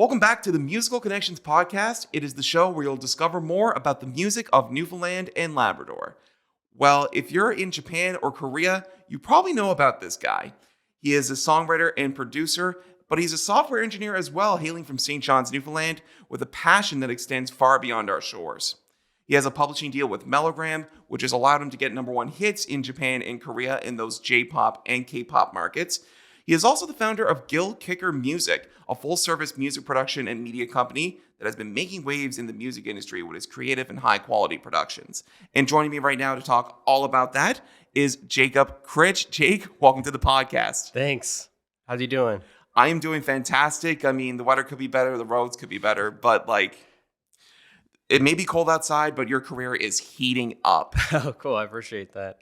Welcome back to the Musical Connections podcast. It is the show where you'll discover more about the music of Newfoundland and Labrador. Well, if you're in Japan or Korea, you probably know about this guy. He is a songwriter and producer, but he's a software engineer as well, hailing from St. John's, Newfoundland, with a passion that extends far beyond our shores. He has a publishing deal with MeloGram, which has allowed him to get number one hits in Japan and Korea in those J-pop and K-pop markets. He is also the founder of Gill Kicker Music, a full-service music production and media company that has been making waves in the music industry with its creative and high-quality productions. And joining me right now to talk all about that is Jacob Critch. Jake, welcome to the podcast. Thanks. How's you doing? I am doing fantastic. I mean, the weather could be better, the roads could be better, but it may be cold outside, but your career is heating up. Oh, cool. I appreciate that.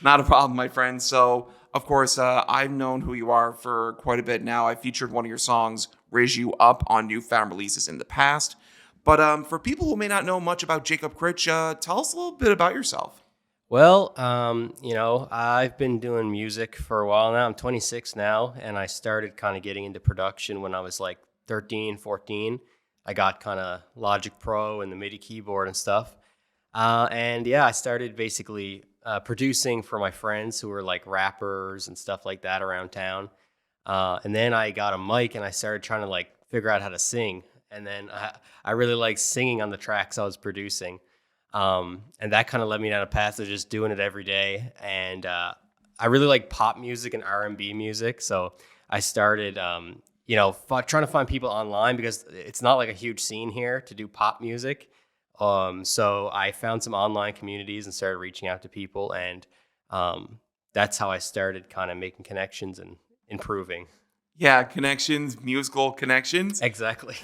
Not a problem, my friend. So, of course, I've known who you are for quite a bit now. I featured one of your songs, Rizz U Up, on Newfound releases in the past. But for people who may not know much about Jacob Critch, tell us a little bit about yourself. Well, I've been doing music for a while now. I'm 26 now, and I started kind of getting into production when I was like 13, 14. I got kind of Logic Pro and the MIDI keyboard and stuff. I started basically producing for my friends who were like rappers and stuff like that around town. And then I got a mic and I started trying to like figure out how to sing. And then I really liked singing on the tracks I was producing. And that kind of led me down a path of just doing it every day. And I really like pop music and R&B music. So I started, trying to find people online because it's not like a huge scene here to do pop music. So I found some online communities and started reaching out to people. And that's how I started kind of making connections and improving. Yeah, connections, musical connections. Exactly.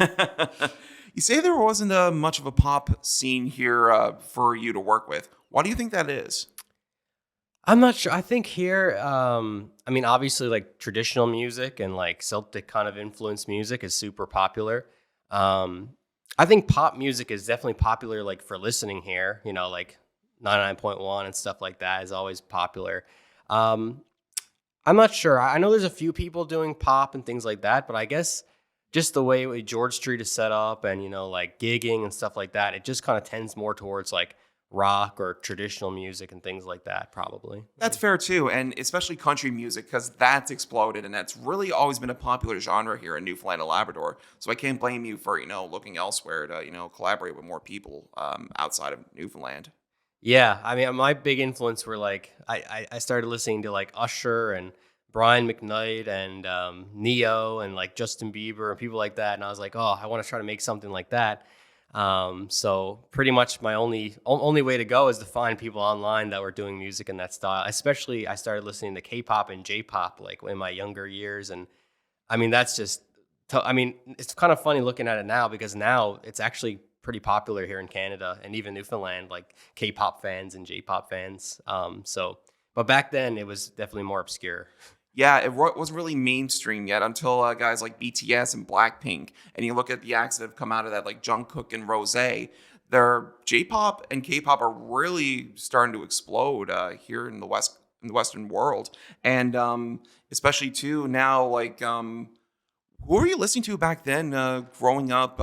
You say there wasn't much of a pop scene here for you to work with. Why do you think that is? I'm not sure. I think here, obviously like traditional music and like Celtic kind of influenced music is super popular. I think pop music is definitely popular like for listening here, like 99.1 and stuff like that is always popular. I'm not sure. I know there's a few people doing pop and things like that, but I guess just the way George Street is set up and, like gigging and stuff like that, it just kind of tends more towards like rock or traditional music and things like that, probably. That's fair too, and especially country music, because that's exploded, and that's really always been a popular genre here in Newfoundland and Labrador. So I can't blame you for looking elsewhere to collaborate with more people outside of Newfoundland. Yeah, my big influence were like I started listening to like Usher and Brian McKnight and Neo and like Justin Bieber and people like that, and I was like, oh, I want to try to make something like that. So pretty much my only way to go is to find people online that were doing music in that style. Especially I started listening to K-pop and J-pop like in my younger years. And that's just, it's kind of funny looking at it now because now it's actually pretty popular here in Canada and even Newfoundland, like K-pop fans and J-pop fans. But back then it was definitely more obscure. Yeah, it wasn't really mainstream yet until guys like BTS and Blackpink. And you look at the acts that have come out of that, like Jungkook and Rosé. Their J-pop and K-pop are really starting to explode here in the Western world, and especially too now. Like, who were you listening to back then? Growing up,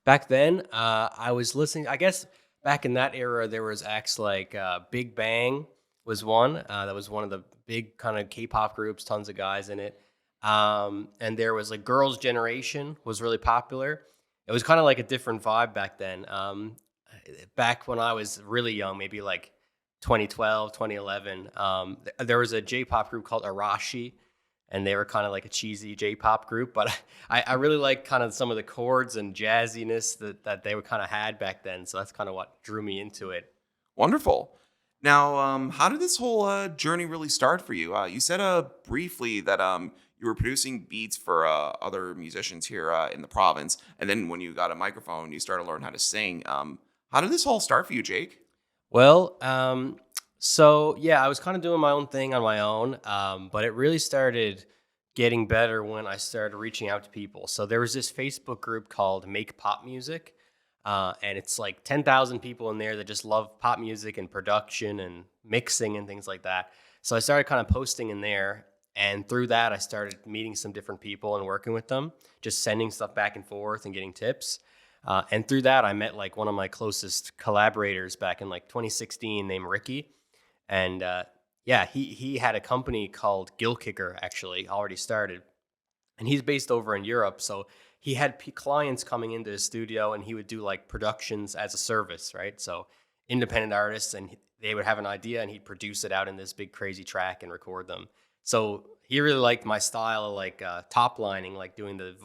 Back then, I was listening. I guess back in that era, there was acts like Big Bang. Was one that was one of the big kind of K-pop groups, tons of guys in it. And there was like Girls' Generation was really popular. It was kind of like a different vibe back then. Back when I was really young, maybe like 2012, 2011, there was a J-pop group called Arashi, and they were kind of like a cheesy J-pop group. But I really like kind of some of the chords and jazziness that they were kind of had back then. So that's kind of what drew me into it. Wonderful. Now, how did this whole journey really start for you? You said briefly that you were producing beats for other musicians here in the province, and then when you got a microphone, you started to learn how to sing. How did this all start for you, Jake? Well, I was kind of doing my own thing on my own, but it really started getting better when I started reaching out to people. So there was this Facebook group called Make Pop Music. And it's like 10,000 people in there that just love pop music and production and mixing and things like that. So I started kind of posting in there. And through that, I started meeting some different people and working with them, just sending stuff back and forth and getting tips. And through that, I met like one of my closest collaborators back in like 2016 named Ricky. And yeah, he had a company called Gill Kicker actually already started. And he's based over in Europe. So he had clients coming into his studio and he would do like productions as a service, right? So independent artists, and they would have an idea and he'd produce it out in this big crazy track and record them. So he really liked my style of like top lining, like doing the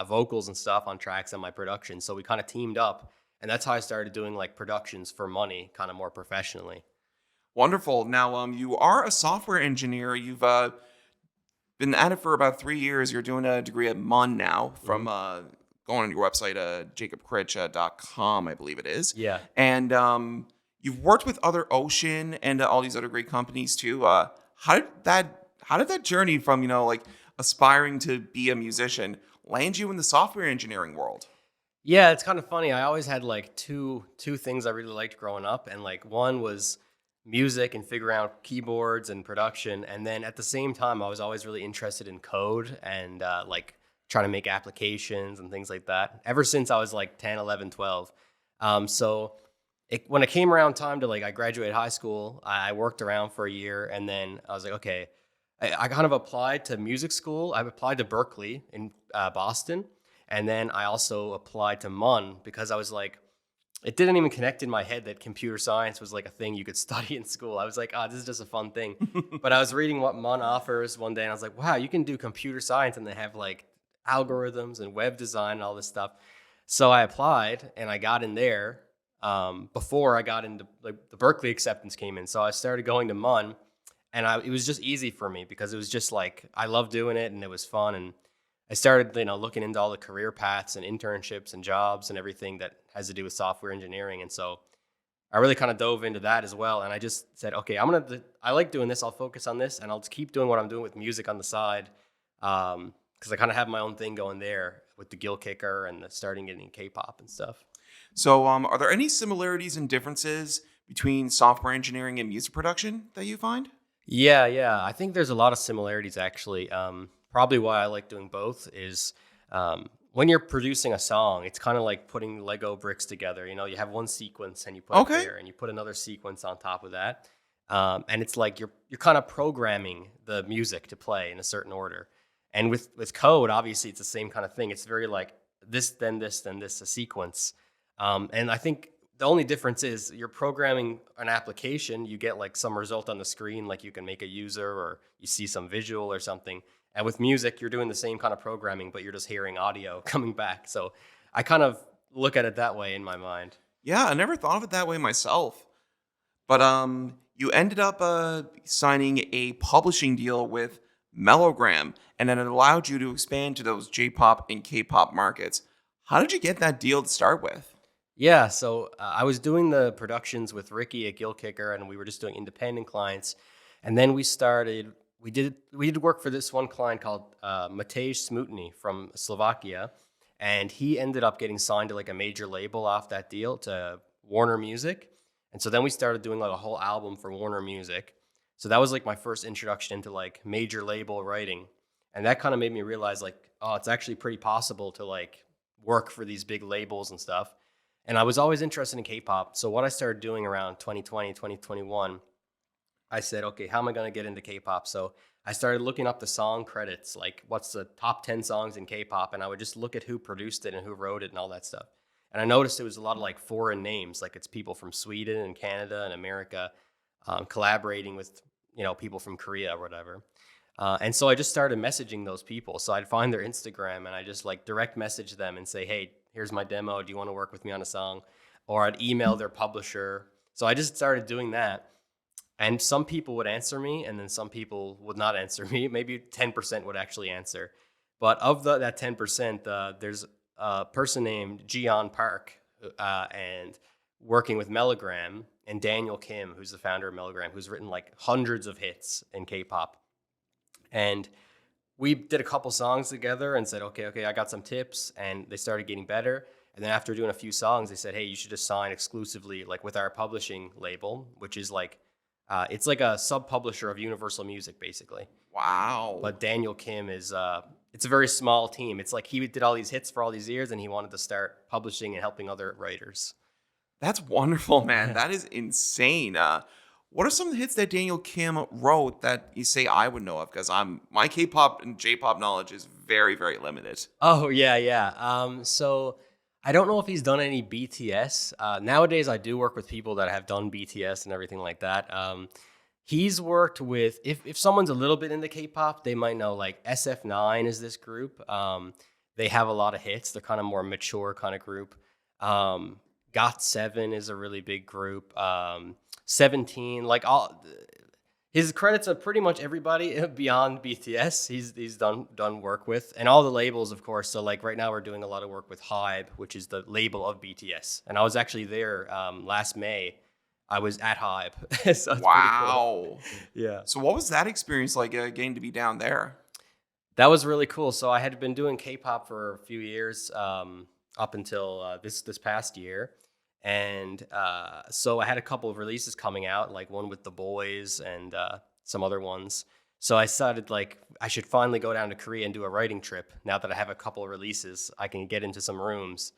vocals and stuff on tracks on my production. So we kind of teamed up, and that's how I started doing like productions for money, kind of more professionally. Wonderful. Now, you are a software engineer. You've been at it for about 3 years. You're doing a degree at MUN now from going on your website, jacobcritch.com, I believe it is. Yeah. And you've worked with other Ocean and all these other great companies too. How did that journey from, like aspiring to be a musician land you in the software engineering world? Yeah, it's kind of funny. I always had like two things I really liked growing up, and like one was music and figuring out keyboards and production, and then at the same time I was always really interested in code and like trying to make applications and things like that ever since I was like 10, 11, 12. So when it came around time to like I graduated high school, I worked around for a year, and then I was like, okay, I kind of applied to music school. I applied to Berkeley in Boston, and then I also applied to MUN because I was like, it didn't even connect in my head that computer science was like a thing you could study in school. I was like, this is just a fun thing. But I was reading what MUN offers one day, and I was like, wow, you can do computer science, and they have like algorithms and web design and all this stuff. So I applied, and I got in there before I got into like the Berkeley acceptance came in. So I started going to MUN, and it was just easy for me because it was just like I loved doing it, and it was fun. And I started, looking into all the career paths and internships and jobs and everything that has to do with software engineering. And so I really kind of dove into that as well. And I just said, okay, I like doing this. I'll focus on this, and I'll just keep doing what I'm doing with music on the side. Because I kind of have my own thing going there with the Gill Kicker and starting getting K-pop and stuff. So are there any similarities and differences between software engineering and music production that you find? Yeah. I think there's a lot of similarities actually. Probably why I like doing both is when you're producing a song, it's kind of like putting Lego bricks together. You have one sequence and you put it there, and you put another sequence on top of that. And it's like you're kind of programming the music to play in a certain order. And with code, obviously, it's the same kind of thing. It's very like this, then this, then this, a sequence. And I think the only difference is you're programming an application, you get like some result on the screen, like you can make a user or you see some visual or something. And with music, you're doing the same kind of programming, but you're just hearing audio coming back. So I kind of look at it that way in my mind. Yeah, I never thought of it that way myself. But you ended up signing a publishing deal with MeloGram, and then it allowed you to expand to those J-pop and K-pop markets. How did you get that deal to start with? Yeah, so I was doing the productions with Ricky at Gill Kicker, and we were just doing independent clients. And then we did work for this one client called Matej Smutny from Slovakia, and he ended up getting signed to like a major label off that deal to Warner Music. And so then we started doing like a whole album for Warner Music. So that was like my first introduction into like major label writing. And that kind of made me realize like, it's actually pretty possible to like work for these big labels and stuff. And I was always interested in K-pop. So what I started doing around 2020, 2021, I said, okay, how am I going to get into K-pop? So I started looking up the song credits, like what's the top 10 songs in K-pop, and I would just look at who produced it and who wrote it and all that stuff. And I noticed it was a lot of like foreign names, like it's people from Sweden and Canada and America collaborating with, people from Korea or whatever. And so I just started messaging those people. So I'd find their Instagram and I just like direct message them and say, hey, here's my demo. Do you want to work with me on a song? Or I'd email their publisher. So I just started doing that. And some people would answer me, and then some people would not answer me. Maybe 10% would actually answer. But of that 10%, there's a person named Jian Park and working with MeloGram, and Daniel Kim, who's the founder of MeloGram, who's written like hundreds of hits in K-pop. And we did a couple songs together and said, okay, I got some tips, and they started getting better. And then after doing a few songs, they said, hey, you should just sign exclusively like with our publishing label, which is like It's like a sub-publisher of Universal Music, basically. Wow. But Daniel Kim is it's a very small team. It's like he did all these hits for all these years, and he wanted to start publishing and helping other writers. That's wonderful, man. That is insane. What are some of the hits that Daniel Kim wrote that you say I would know of? Because my K-pop and J-pop knowledge is very, very limited. Oh yeah. So I don't know if he's done any BTS. Nowadays, I do work with people that have done BTS and everything like that. He's worked with, if someone's a little bit into K-pop, they might know like SF9 is this group. They have a lot of hits. They're kind of more mature kind of group. GOT7 is a really big group. 17, like all his credits are pretty much everybody beyond BTS. He's done work with, and all the labels, of course. So like right now we're doing a lot of work with HYBE, which is the label of BTS. And I was actually there last May. I was at HYBE. So wow. Cool. Yeah. So what was that experience like getting to be down there? That was really cool. So I had been doing K-pop for a few years up until this past year. And so I had a couple of releases coming out, like one with The Boys and some other ones. So I decided like I should finally go down to Korea and do a writing trip. Now that I have a couple of releases, I can get into some rooms.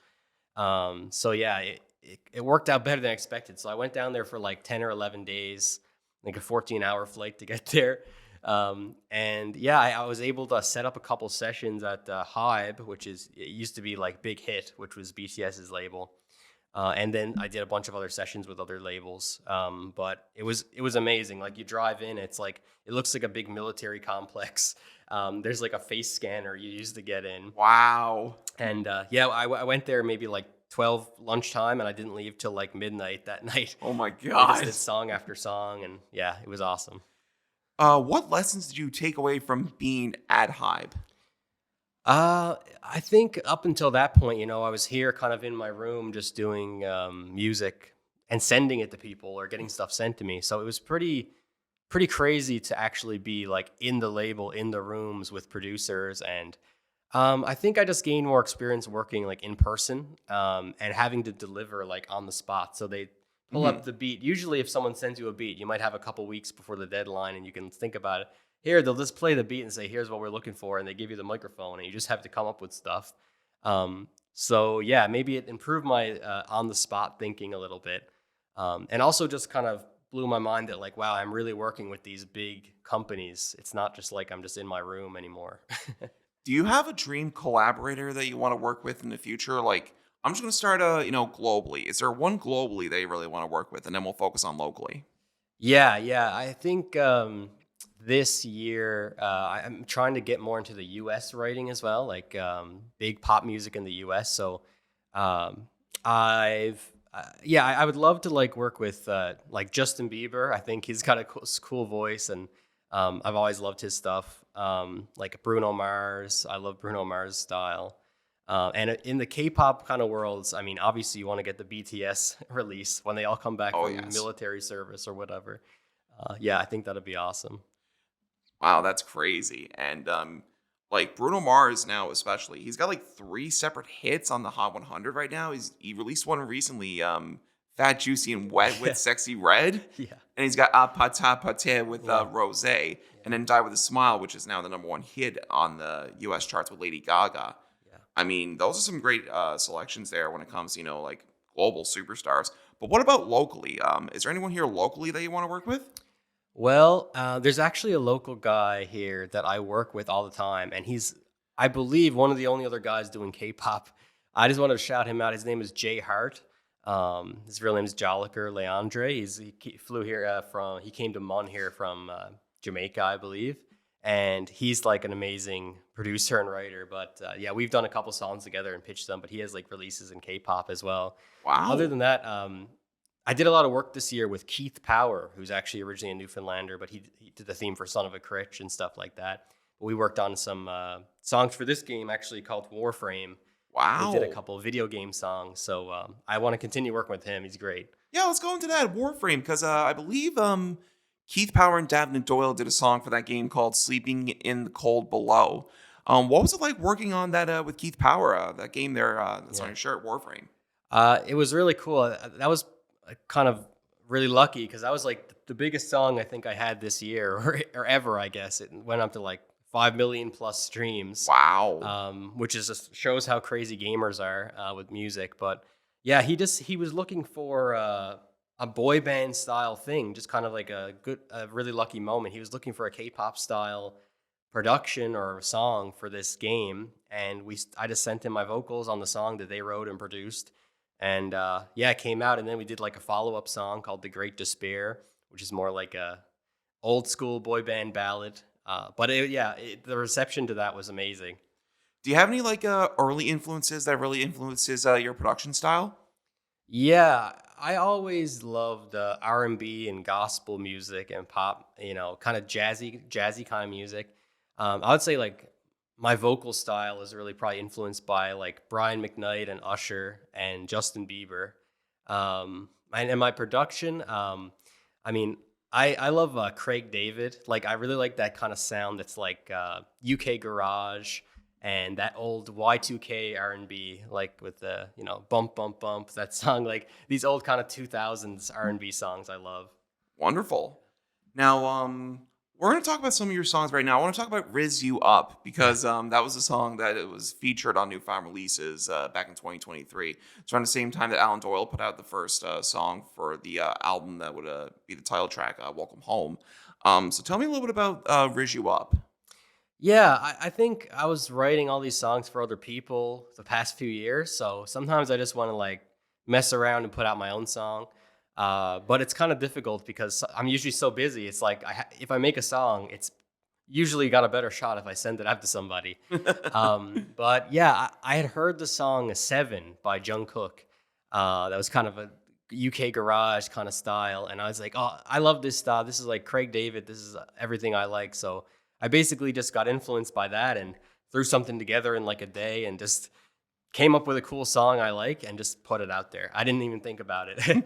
So yeah, it worked out better than expected. So I went down there for like 10 or 11 days, like a 14-hour flight to get there. And yeah, I was able to set up a couple sessions at HYBE, which it used to be like Big Hit, which was BTS's label. And then I did a bunch of other sessions with other labels. But it was amazing. Like you drive in, it looks like a big military complex. There's like a face scanner you use to get in. Wow. And I went there maybe like 12 lunchtime, and I didn't leave till like midnight that night. Oh my I God. just did song after song, and yeah, it was awesome. What lessons did you take away from being at HYBE? I think up until that point, I was here kind of in my room just doing music and sending it to people or getting stuff sent to me. So it was pretty crazy to actually be like in the label, in the rooms with producers. And I think I just gained more experience working like in person and having to deliver like on the spot. So they pull up the beat. Usually if someone sends you a beat, you might have a couple weeks before the deadline and you can think about it. Here, they'll just play the beat and say, here's what we're looking for. And they give you the microphone and you just have to come up with stuff. So yeah, maybe it improved my on the spot thinking a little bit. And also just kind of blew my mind that like, wow, I'm really working with these big companies. It's not just like I'm just in my room anymore. Do you have a dream collaborator that you want to work with in the future? Like, I'm just going to start globally. Is there one globally that you really want to work with? And then we'll focus on locally. Yeah. I think this year I'm trying to get more into the U.S. writing as well, like big pop music in the U.S. So I would love to like work with like Justin Bieber. I think he's got a cool voice, and I've always loved his stuff. Like Bruno Mars, I love Bruno Mars' style. And in the K-pop kind of worlds, I mean, obviously you want to get the BTS release when they all come back from military service or whatever. I think that'd be awesome. Wow, that's crazy. And like Bruno Mars now, especially, he's got like 3 separate hits on the Hot 100 right now. He released one recently, Fat, Juicy, and Wet with Sexy Red. Yeah. And he's got Pata Pate with Rose. Yeah. And then Die With a Smile, which is now the #1 hit on the US charts with Lady Gaga. Yeah. I mean, those are some great selections there when it comes to, like global superstars. But what about locally? Is there anyone here locally that you want to work with? Well, there's actually a local guy here that I work with all the time, and he's, I believe, one of the only other guys doing K-pop. I just wanted to shout him out. His name is Jay Hart. His real name is Joliker Leandre. He flew here he came to Mun here from Jamaica, I believe, and he's like an amazing producer and writer. But we've done a couple songs together and pitched them, but he has like releases in K-pop as well. Wow. Other than that, I did a lot of work this year with Keith Power, who's actually originally a Newfoundlander, but he did the theme for Son of a Critch and stuff like that. We worked on some songs for this game actually called WarFrame. Wow. We did a couple of video game songs, so I want to continue working with him. He's great. Yeah, let's go into that WarFrame, because I believe Keith Power and Davin Doyle did a song for that game called Sleeping in the Cold Below. What was it like working on that with Keith Power, that game there that's on your shirt, WarFrame? It was really cool. That was kind of really lucky because that was like the biggest song I think I had this year or ever, I guess. It went up to like 5 million plus streams, Wow. which is just shows how crazy gamers are with music. But yeah, he was looking for a boy band style thing, just kind of like a really lucky moment. He was looking for a K-pop style production or a song for this game, and I just sent him my vocals on the song that they wrote and produced, and yeah, it came out. And then we did like a follow-up song called The Great Despair, which is more like a old school boy band ballad. But the reception to that was amazing. Do you have any like early influences that really influences your production style? Yeah, I always loved R&B and gospel music and pop, kind of jazzy kind of music. I would say like my vocal style is really probably influenced by like Brian McKnight and Usher and Justin Bieber. And my production, I mean, I love Craig David. Like I really like that kind of sound that's like UK garage and that old Y2K R&B, like with the bump bump bump, that song, like these old kind of 2000s R&B songs I love. Wonderful. Now, we're going to talk about some of your songs right now. I want to talk about Rizz U Up because that was a song that it was featured on Newfound releases back in 2023. It's around the same time that Alan Doyle put out the first song for the album that would be the title track, Welcome Home. So tell me a little bit about Rizz U Up. Yeah, I think I was writing all these songs for other people the past few years. So sometimes I just want to like mess around and put out my own song. But it's kind of difficult because I'm usually so busy. It's like if I make a song, it's usually got a better shot if I send it out to somebody. But yeah, I had heard the song Seven by Jungkook. That was kind of a UK garage kind of style. And I was like, oh, I love this style. This is like Craig David. This is everything I like. So I basically just got influenced by that and threw something together in like a day and just came up with a cool song I like and just put it out there. I didn't even think about it.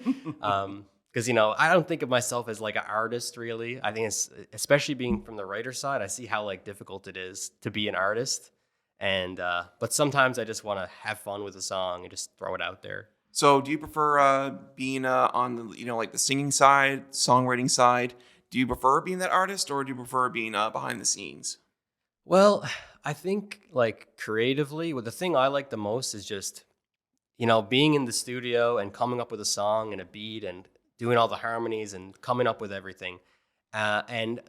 Because, I don't think of myself as like an artist really. I think it's, especially being from the writer side, I see how like difficult it is to be an artist. And, but sometimes I just want to have fun with a song and just throw it out there. So do you prefer being on the, like the singing side, songwriting side? Do you prefer being that artist or do you prefer being behind the scenes? Well, I think like creatively, the thing I like the most is just, being in the studio and coming up with a song and a beat and doing all the harmonies and coming up with everything. And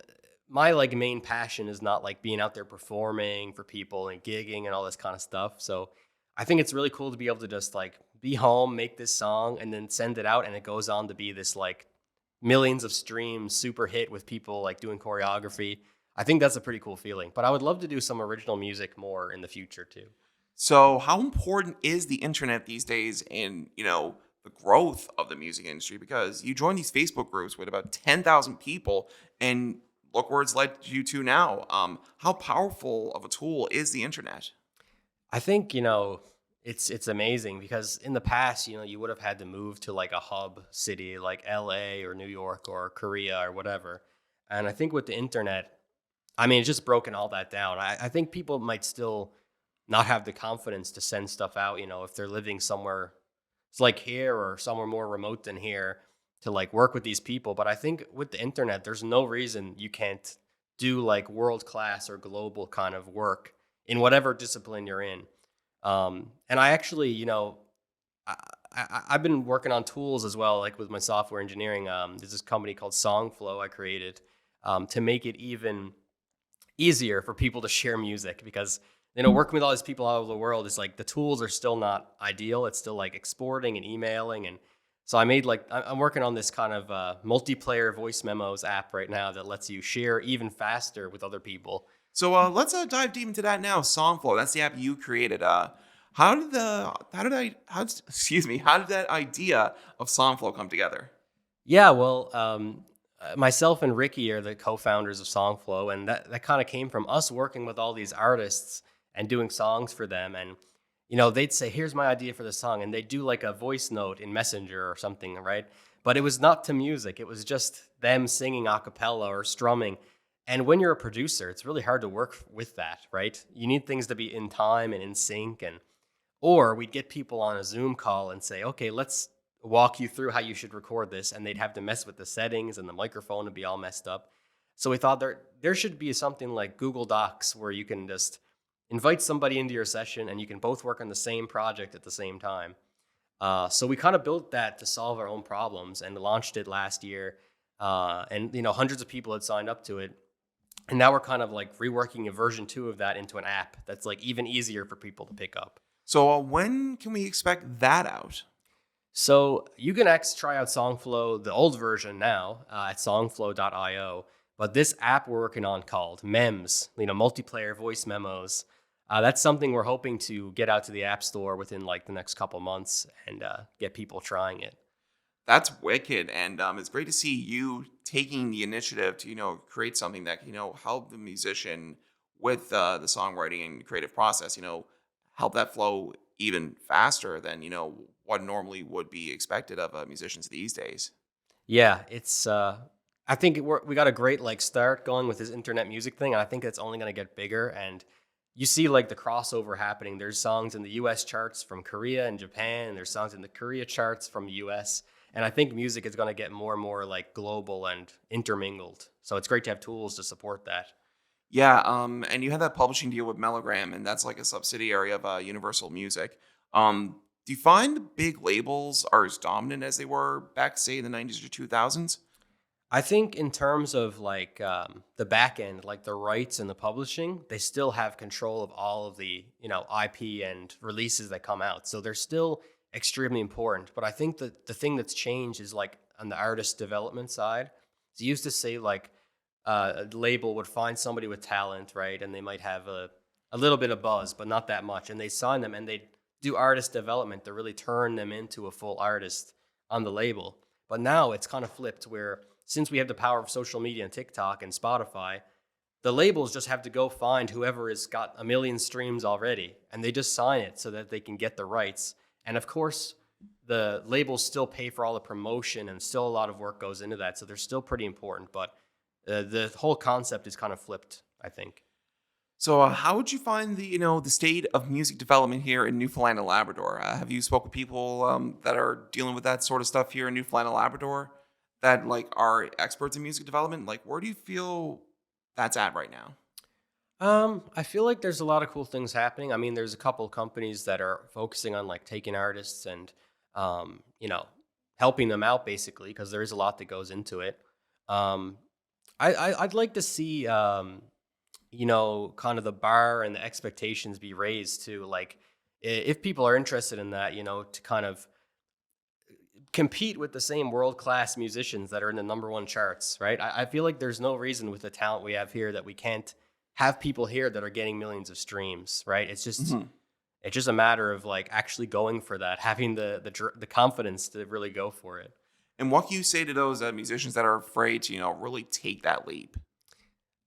my like main passion is not like being out there performing for people and gigging and all this kind of stuff. So I think it's really cool to be able to just like be home, make this song and then send it out. And it goes on to be this like millions of streams, super hit with people like doing choreography. I think that's a pretty cool feeling, but I would love to do some original music more in the future too. So how important is the internet these days in, the growth of the music industry? Because you join these Facebook groups with about 10,000 people and look where it's led you to now. How powerful of a tool is the internet? I think, it's amazing because in the past, you would have had to move to like a hub city like LA or New York or Korea or whatever. And I think with the internet, I mean, it's just broken all that down. I think people might still not have the confidence to send stuff out, if they're living somewhere it's like here or somewhere more remote than here to like work with these people. But I think with the internet, there's no reason you can't do like world class or global kind of work in whatever discipline you're in. And I actually, I've been working on tools as well, like with my software engineering. There's this company called SongFlow I created to make it even easier for people to share music because, working with all these people all over the world is like the tools are still not ideal. It's still like exporting and emailing. And so I'm working on this kind of multiplayer voice memos app right now that lets you share even faster with other people. So let's dive deep into that now. Songflow, that's the app you created. How did that idea of Songflow come together? Yeah, well, myself and Ricky are the co-founders of Songflow, and that kind of came from us working with all these artists and doing songs for them. And they'd say, "Here's my idea for the song," and they'd do like a voice note in Messenger or something, right? But it was not to music; it was just them singing a cappella or strumming. And when you're a producer, it's really hard to work with that, right? You need things to be in time and in sync. Or we'd get people on a Zoom call and say, okay, let's walk you through how you should record this, and they'd have to mess with the settings and the microphone would be all messed up. So we thought there should be something like Google Docs where you can just invite somebody into your session and you can both work on the same project at the same time. So we kind of built that to solve our own problems and launched it last year. And hundreds of people had signed up to it. And now we're kind of like reworking a version 2 of that into an app that's like even easier for people to pick up. So when can we expect that out? So you can try out SongFlow, the old version now, at songflow.io. But this app we're working on called MEMS, multiplayer voice memos, that's something we're hoping to get out to the App Store within like the next couple months and get people trying it. That's wicked, and it's great to see you taking the initiative to create something that can help the musician with the songwriting and creative process. Help that flow even faster than what normally would be expected of musicians these days. Yeah, it's. I think we got a great start going with this internet music thing, and I think it's only going to get bigger. And you see the crossover happening. There's songs in the U.S. charts from Korea and Japan, and there's songs in the Korea charts from the U.S. And I think music is going to get more and more global and intermingled. So it's great to have tools to support that. Yeah, and you had that publishing deal with MeloGram, and that's like a subsidiary of Universal Music. Do you find the big labels are as dominant as they were back, say, in the 90s or 2000s? I think in terms of the back end, like the rights and the publishing, they still have control of all of the IP and releases that come out. So they're still extremely important. But I think that the thing that's changed is on the artist development side. So you used to say a label would find somebody with talent, right, and they might have a little bit of buzz, but not that much, and they sign them and they do artist development to really turn them into a full artist on the label. But now it's kind of flipped where, since we have the power of social media and TikTok and Spotify, the labels just have to go find whoever has got 1 million streams already, and they just sign it so that they can get the rights. And of course, the labels still pay for all the promotion, and still a lot of work goes into that, so they're still pretty important. But the whole concept is kind of flipped, I think. So how would you find the state of music development here in Newfoundland and Labrador? Have you spoke with people that are dealing with that sort of stuff here in Newfoundland and Labrador that are experts in music development? Where do you feel that's at right now? I feel like there's a lot of cool things happening. I mean, there's a couple companies that are focusing on taking artists and helping them out basically, because there is a lot that goes into it. I'd like to see kind of the bar and the expectations be raised to if people are interested in that, to kind of compete with the same world-class musicians that are in the #1 charts, right? I feel like there's no reason with the talent we have here that we can't have people here that are getting millions of streams, right? It's just it's just a matter of actually going for that, having the confidence to really go for it. And what can you say to those musicians that are afraid to really take that leap?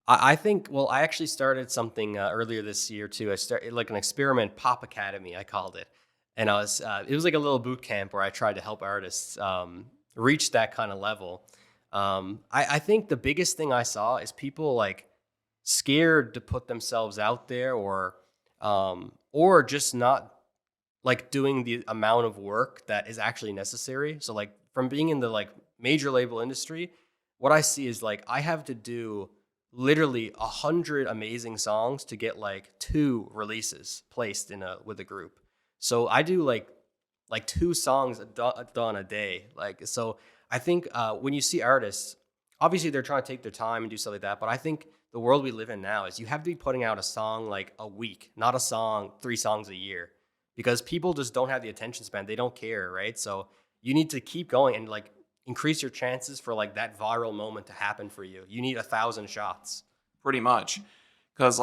I think, well, I actually started something earlier this year too. I started an experiment pop academy, I called it. And it was like a little boot camp where I tried to help artists reach that kind of level. I think the biggest thing I saw is people scared to put themselves out there, or just not doing the amount of work that is actually necessary. So from being in the major label industry, what I see is I have to do literally 100 amazing songs to get 2 releases placed with a group. So I do 2 songs done a day. So I think when you see artists, obviously they're trying to take their time and do stuff like that. But I think the world we live in now is you have to be putting out a song a week, not a song, 3 songs a year, because people just don't have the attention span. They don't care, right? So you need to keep going and increase your chances for that viral moment to happen for you. You need 1,000 shots. Pretty much. Because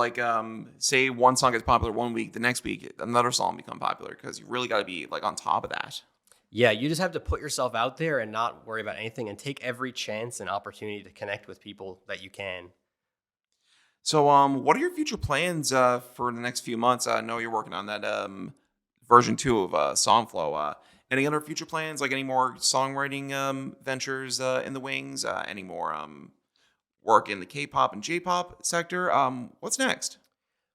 say one song gets popular one week, the next week another song become popular, because you really got to be on top of that. Yeah, you just have to put yourself out there and not worry about anything, and take every chance and opportunity to connect with people that you can. So what are your future plans for the next few months? I know you're working on that version 2 of SongFlow. Any other future plans, any more songwriting ventures in the wings? Any more work in the K-pop and J-pop sector? What's next?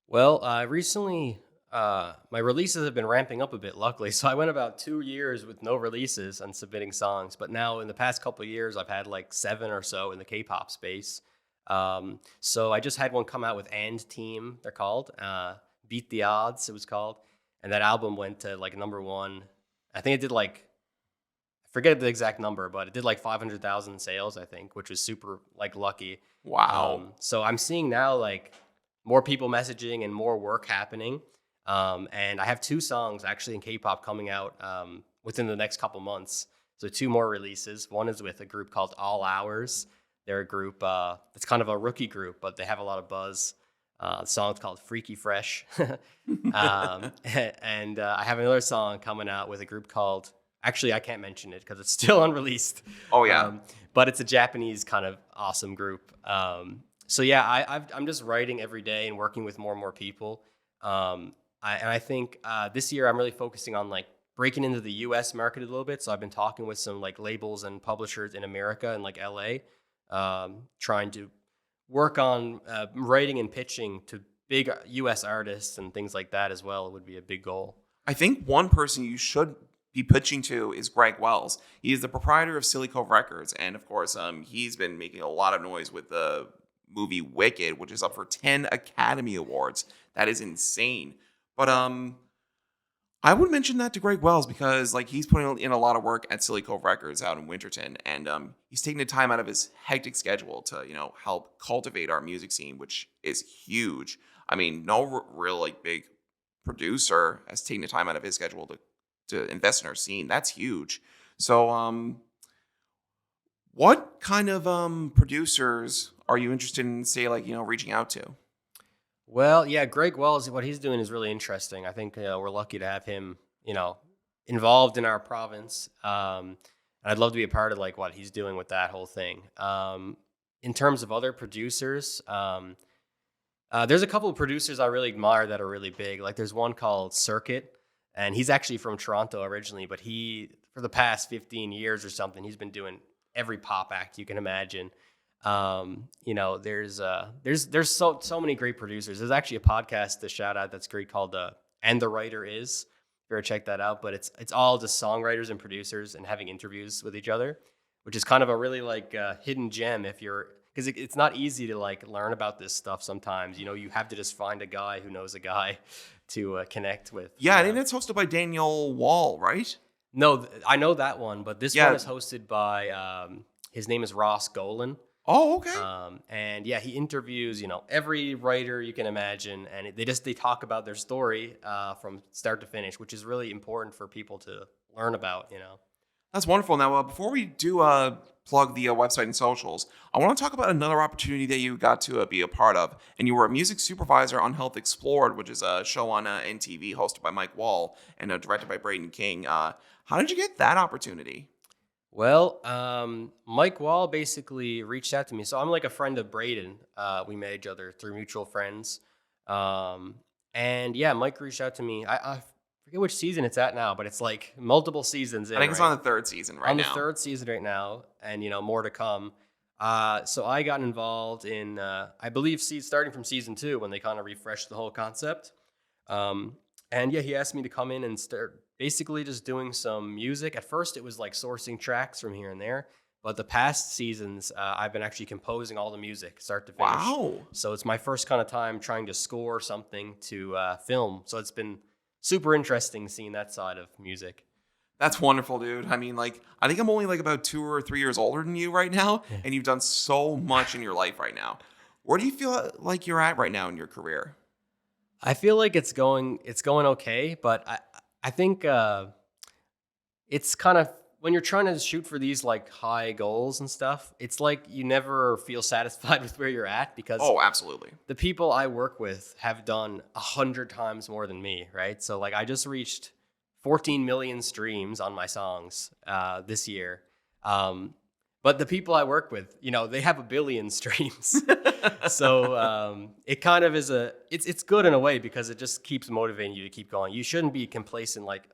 Well, recently my releases have been ramping up a bit, luckily. So I went about 2 years with no releases and submitting songs. But now in the past couple of years, I've had like 7 or so in the K-pop space. So I just had one come out with And Team, they're called. Beat the Odds, it was called. And that album went to like #1. I think it did like, I forget the exact number, but it did like 500,000 sales, I think, which was super like lucky. Wow. So I'm seeing now like more people messaging and more work happening. And I have 2 songs actually in K-pop coming out within the next couple months. So 2 more releases. One is with a group called All Hours. They're a group it's kind of a rookie group, but they have a lot of buzz. The song's called Freaky Fresh. And I have another song coming out with a group called, actually I can't mention it because it's still unreleased. Oh, yeah. But it's a Japanese kind of awesome group. So yeah, I'm just writing every day and working with more and more people. I think this year I'm really focusing on like breaking into the US market a little bit. So I've been talking with some like labels and publishers in America and like LA, trying to work on writing and pitching to big US artists and things like that as well would be a big goal. I think one person you should be pitching to is Greg Wells. He is the proprietor of Silly Cove Records. And of course, he's been making a lot of noise with the movie Wicked, which is up for 10 Academy Awards. That is insane. But I would mention that to Greg Wells because like he's putting in a lot of work at Silly Cove Records out in Winterton, and he's taking the time out of his hectic schedule to help cultivate our music scene, which is huge. I mean, no real like big producer has taken the time out of his schedule to invest in our scene. That's huge. So what kind of producers are you interested in, say, like reaching out to? Well, yeah, Greg Wells, what he's doing is really interesting. I think we're lucky to have him, involved in our province. And I'd love to be a part of like what he's doing with that whole thing. In terms of other producers, there's a couple of producers I really admire that are really big. Like there's one called Circuit, and he's actually from Toronto originally, but he, for the past 15 years or something, he's been doing every pop act you can imagine. There's so many great producers. There's actually a podcast to shout out that's great called And the Writer Is. You better check that out. But it's all just songwriters and producers and having interviews with each other, which is kind of a really like hidden gem because it's not easy to like learn about this stuff sometimes. You have to just find a guy who knows a guy to connect with. Yeah, I think it's hosted by Daniel Wall, right? No, I know that one, but this one is hosted by his name is Ross Golan. Oh, okay. And yeah, he interviews, every writer you can imagine, and they talk about their story from start to finish, which is really important for people to learn about, That's wonderful. Now, before we do plug the website and socials, I want to talk about another opportunity that you got to be a part of, and you were a music supervisor on Health Explored, which is a show on NTV hosted by Mike Wall and directed by Braden King. How did you get that opportunity? Well, Mike Wall basically reached out to me. So I'm like a friend of Braden. We met each other through mutual friends. And yeah, Mike reached out to me. I forget which season it's at now, but it's like multiple seasons in. I think it's on the 3rd season right now. On the 3rd season right now, and more to come. So I got involved in, I believe, starting from season 2 when they kind of refreshed the whole concept. And yeah, he asked me to come in and start basically just doing some music. At first, it was like sourcing tracks from here and there. But the past seasons, I've been actually composing all the music, start to finish. Wow. So it's my first kind of time trying to score something to film. So it's been super interesting seeing that side of music. That's wonderful, dude. I mean, like, I think I'm only like about 2 or 3 years older than you right now, and you've done so much in your life right now. Where do you feel like you're at right now in your career? I feel like it's going okay, but I think it's kind of, when you're trying to shoot for these like high goals and stuff, it's like you never feel satisfied with where you're at because absolutely, the people I work with have done 100 times more than me, right? So like I just reached 14 million streams on my songs this year. But the people I work with, they have 1 billion streams. So it kind of is it's good in a way because it just keeps motivating you to keep going. You shouldn't be complacent like,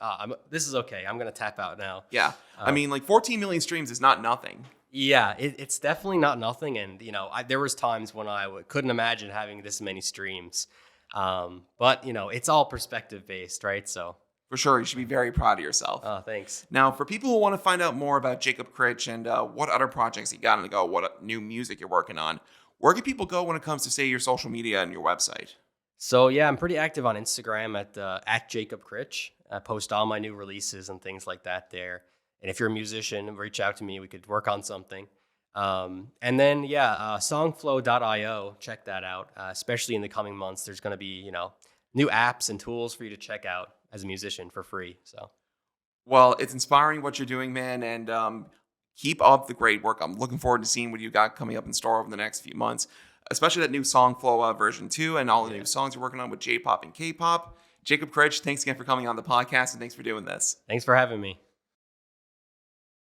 this is okay. I'm going to tap out now. Yeah. I mean, like 14 million streams is not nothing. Yeah, it's definitely not nothing. And, there was times when I couldn't imagine having this many streams. But it's all perspective based, right? So, For sure, you should be very proud of yourself. oh, thanks. Now, for people who want to find out more about Jacob Critch and what other projects you got on the go, what new music you're working on, where can people go when it comes to, say, your social media and your website? So yeah, I'm pretty active on Instagram at Jacob Critch. I post all my new releases and things like that there. And if you're a musician, reach out to me. We could work on something. And then SongFlow IO. Check that out. Especially in the coming months, there's going to be new apps and tools for you to check out as a musician for free. So. Well, it's inspiring what you're doing, man, and keep up the great work. I'm looking forward to seeing what you got coming up in store over the next few months, especially that new SongFlow version 2 and all the new songs you're working on with J-pop and K-pop. Jacob Critch, thanks again for coming on the podcast, and thanks for doing this. Thanks for having me.